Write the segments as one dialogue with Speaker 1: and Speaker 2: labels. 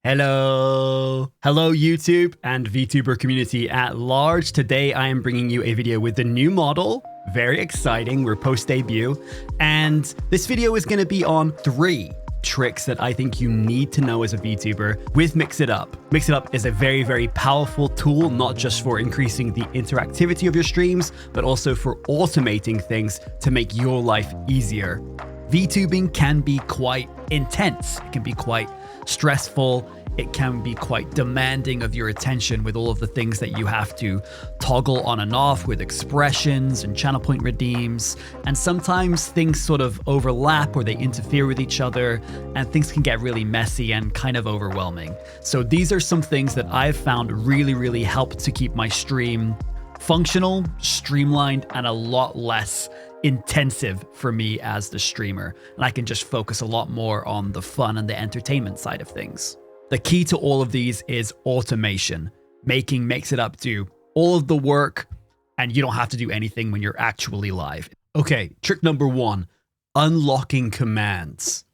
Speaker 1: Hello YouTube and VTuber community at large. Today I am bringing you a video with the new model. Very exciting, we're post debut. And this video is going to be on 3 tricks that I think you need to know as a VTuber with MixItUp. MixItUp is a very powerful tool, not just for increasing the interactivity of your streams, but also for automating things to make your life easier. VTubing can be quite intense. It can be quite stressful. It can be quite demanding of your attention with all of the things that you have to toggle on and off with expressions and channel point redeems. And sometimes things sort of overlap or they interfere with each other and things can get really messy and kind of overwhelming. So these are some things that I've found really help to keep my stream functional, streamlined, and a lot less intensive for me as the streamer. And I can just focus a lot more on the fun and the entertainment side of things. The key to all of these is automation, making MixItUp do all of the work and you don't have to do anything when you're actually live. Okay, trick number 1, unlocking commands.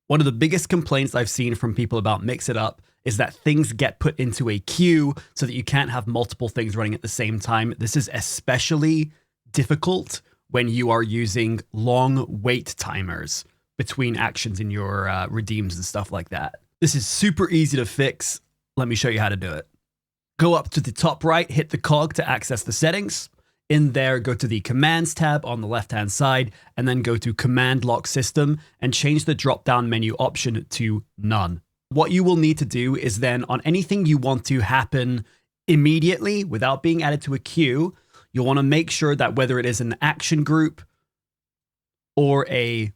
Speaker 1: One of the biggest complaints I've seen from people about MixItUp is that things get put into a queue so that you can't have multiple things running at the same time. This is especially difficult when you are using long wait timers between actions in your redeems and stuff like that. This is super easy to fix. Let me show you how to do it. Go up to the top right, hit the cog to access the settings. In there, go to the Commands tab on the left-hand side, and then go to Command Lock System and change the drop-down menu option to None. What you will need to do is then, on anything you want to happen immediately without being added to a queue, you'll want to make sure that whether it is an action group or a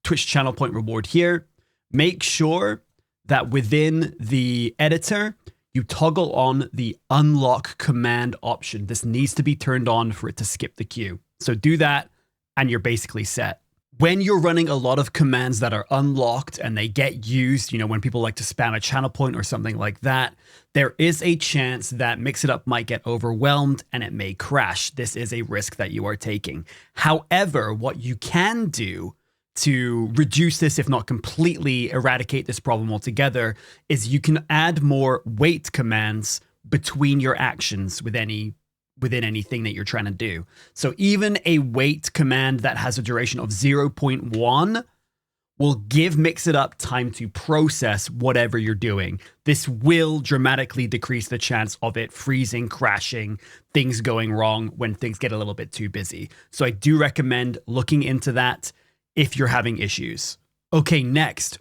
Speaker 1: Twitch channel point reward here, make sure that within the editor, you toggle on the unlock command option. This needs to be turned on for it to skip the queue. So do that and you're basically set. When you're running a lot of commands that are unlocked and they get used, when people like to spam a channel point or something like that, there is a chance that MixItUp might get overwhelmed and it may crash. This is a risk that you are taking. However, what you can do to reduce this, if not completely eradicate this problem altogether, is you can add more wait commands between your actions within anything that you're trying to do. So even a wait command that has a duration of 0.1 will give MixItUp time to process whatever you're doing. This will dramatically decrease the chance of it freezing, crashing, things going wrong when things get a little bit too busy. So I do recommend looking into that if you're having issues. Okay, next,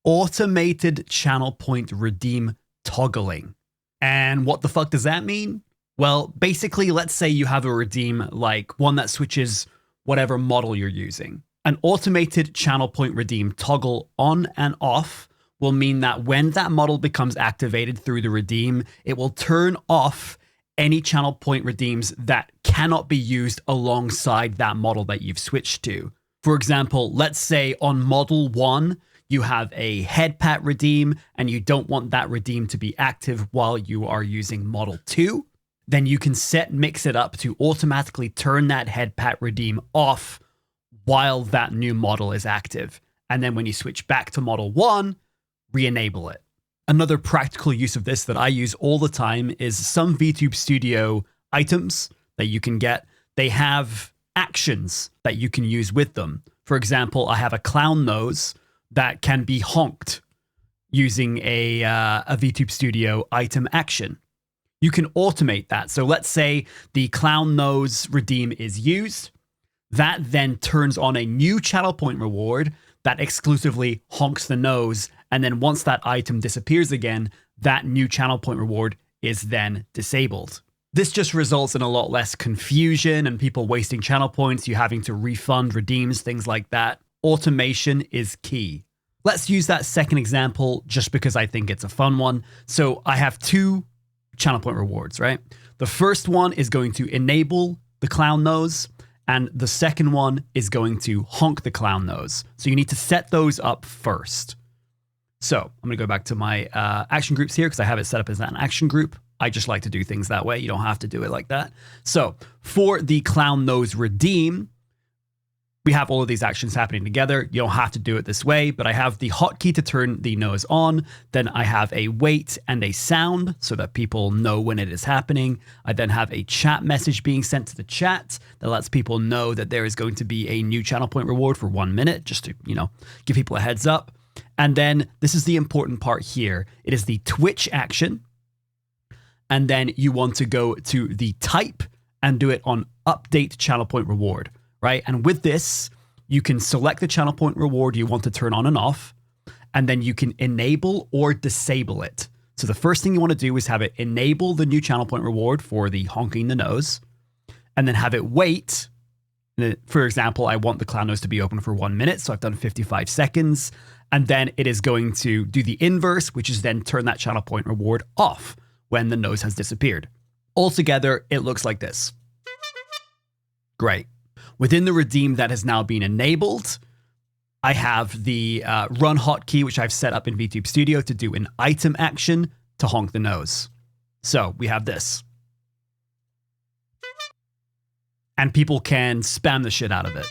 Speaker 1: automated channel point redeem toggling. And what the fuck does that mean? Well, basically, let's say you have a redeem like one that switches whatever model you're using. An automated channel point redeem toggle on and off will mean that when that model becomes activated through the redeem, it will turn off any channel point redeems that cannot be used alongside that model that you've switched to. For example, let's say on model 1, you have a head pat redeem and you don't want that redeem to be active while you are using model 2. Then you can set MixItUp to automatically turn that head pat redeem off while that new model is active. And then when you switch back to model 1, re-enable it. Another practical use of this that I use all the time is some VTube Studio items that you can get. They have actions that you can use with them. For example, I have a clown nose that can be honked using a VTube Studio item action. You can automate that. So let's say the clown nose redeem is used. That then turns on a new channel point reward that exclusively honks the nose. And then once that item disappears again, that new channel point reward is then disabled. This just results in a lot less confusion and people wasting channel points, you having to refund redeems, things like that. Automation is key. Let's use that second example just because I think it's a fun one. So I have 2 channel point rewards, right? The first one is going to enable the clown nose and the second one is going to honk the clown nose. So you need to set those up first. So I'm gonna go back to my action groups here because I have it set up as an action group. I just like to do things that way. You don't have to do it like that. So for the clown nose redeem, we have all of these actions happening together. You don't have to do it this way, but I have the hotkey to turn the nose on. Then I have a wait and a sound so that people know when it is happening. I then have a chat message being sent to the chat that lets people know that there is going to be a new channel point reward for 1 minute, just to, give people a heads up. And then this is the important part here. It is the Twitch action. And then you want to go to the type and do it on update channel point reward. Right? And with this, you can select the channel point reward you want to turn on and off, and then you can enable or disable it. So the first thing you want to do is have it enable the new channel point reward for the honking the nose, and then have it wait. For example, I want the clown nose to be open for 1 minute, so I've done 55 seconds, and then it is going to do the inverse, which is then turn that channel point reward off when the nose has disappeared. Altogether, it looks like this. Great. Within the redeem that has now been enabled, I have the run hotkey, which I've set up in VTube Studio to do an item action to honk the nose. So we have this. And people can spam the shit out of it.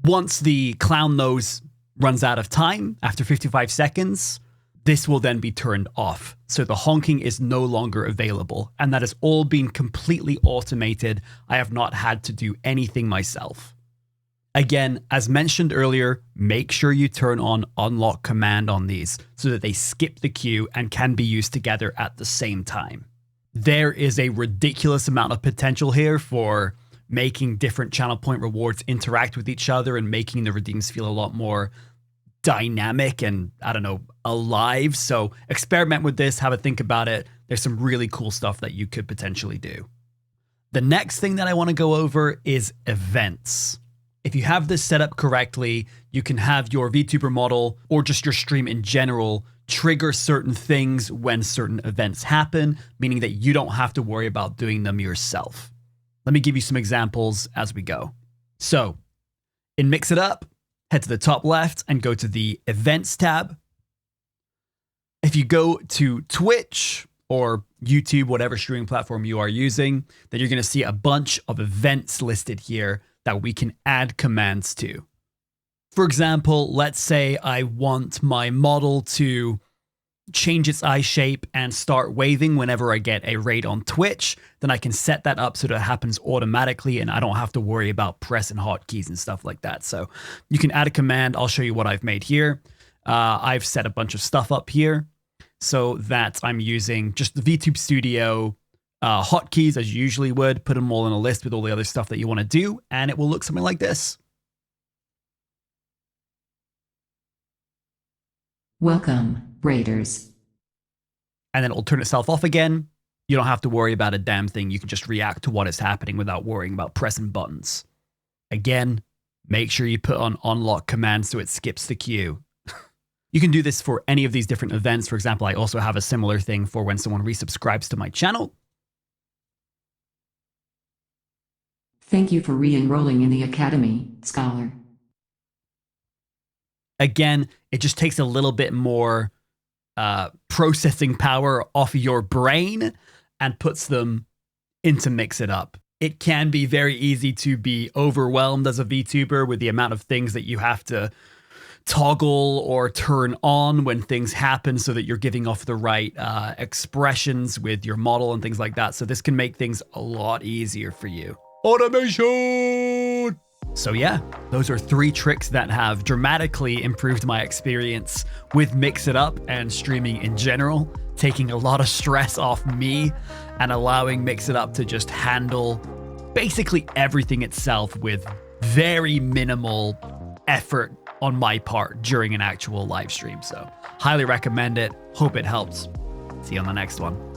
Speaker 1: Once the clown nose runs out of time, after 55 seconds, this will then be turned off. So the honking is no longer available. And that has all been completely automated. I have not had to do anything myself. Again, as mentioned earlier, make sure you turn on unlock command on these so that they skip the queue and can be used together at the same time. There is a ridiculous amount of potential here for making different channel point rewards interact with each other and making the redeems feel a lot more dynamic and, alive. So experiment with this, have a think about it. There's some really cool stuff that you could potentially do. The next thing that I want to go over is events. If you have this set up correctly, you can have your VTuber model or just your stream in general trigger certain things when certain events happen, meaning that you don't have to worry about doing them yourself. Let me give you some examples as we go. So in MixItUp, head to the top left and go to the Events tab. If you go to Twitch or YouTube, whatever streaming platform you are using, then you're going to see a bunch of events listed here that we can add commands to. For example, let's say I want my model to change its eye shape and start waving whenever I get a raid on Twitch, then I can set that up so that it happens automatically and I don't have to worry about pressing hotkeys and stuff like that. So you can add a command. I'll show you what I've made here. I've set a bunch of stuff up here so that I'm using just the VTube Studio hotkeys as you usually would, put them all in a list with all the other stuff that you want to do, and it will look something like this.
Speaker 2: Welcome, Raiders.
Speaker 1: And then it'll turn itself off again. You don't have to worry about a damn thing. You can just react to what is happening without worrying about pressing buttons. Again, make sure you put on unlock command so it skips the queue. You can do this for any of these different events. For example, I also have a similar thing for when someone resubscribes to my channel.
Speaker 2: Thank you for re-enrolling in the Academy, Scholar.
Speaker 1: Again, it just takes a little bit more processing power off of your brain and puts them into MixItUp. It can be very easy to be overwhelmed as a VTuber with the amount of things that you have to toggle or turn on when things happen so that you're giving off the right expressions with your model and things like that. So this can make things a lot easier for you. Automation! So yeah, those are 3 tricks that have dramatically improved my experience with MixItUp and streaming in general, taking a lot of stress off me and allowing MixItUp to just handle basically everything itself with very minimal effort on my part during an actual live stream. So highly recommend it. Hope it helps. See you on the next one.